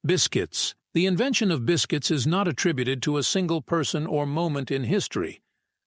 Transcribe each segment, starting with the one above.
Biscuits. The invention of biscuits is not attributed to a single person or moment in history,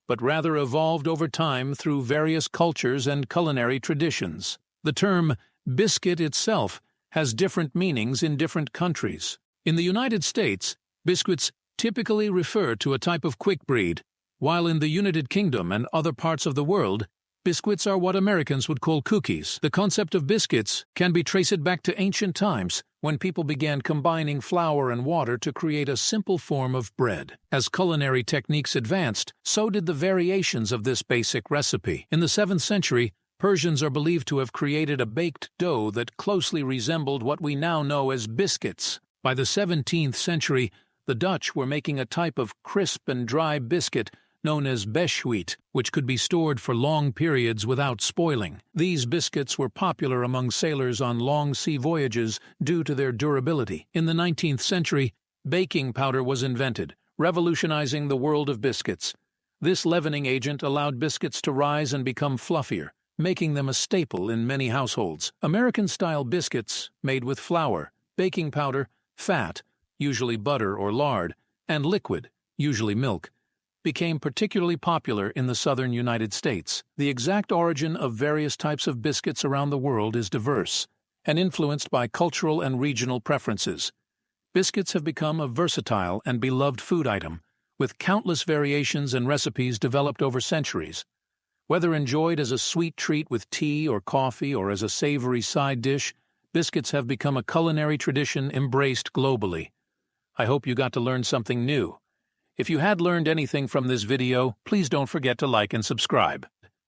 but rather evolved over time through various cultures and culinary traditions. The term biscuit itself has different meanings in different countries. In the United States, biscuits typically refer to a type of quick breed, while in the United Kingdom and other parts of the world, biscuits are what Americans would call cookies. The concept of biscuits can be traced back to ancient times, when people began combining flour and water to create a simple form of bread. As culinary techniques advanced, so did the variations of this basic recipe. In the 7th century, Persians are believed to have created a baked dough that closely resembled what we now know as biscuits. By the 17th century, the Dutch were making a type of crisp and dry biscuit known as beschuit, which could be stored for long periods without spoiling. These biscuits were popular among sailors on long sea voyages due to their durability. In the 19th century, baking powder was invented, revolutionizing the world of biscuits. This leavening agent allowed biscuits to rise and become fluffier, making them a staple in many households. American-style biscuits, made with flour, baking powder, fat, usually butter or lard, and liquid, usually milk, became particularly popular in the southern United States. The exact origin of various types of biscuits around the world is diverse and influenced by cultural and regional preferences. Biscuits have become a versatile and beloved food item, with countless variations and recipes developed over centuries. Whether enjoyed as a sweet treat with tea or coffee or as a savory side dish, biscuits have become a culinary tradition embraced globally. I hope you got to learn something new. If you had learned anything from this video, please don't forget to like and subscribe.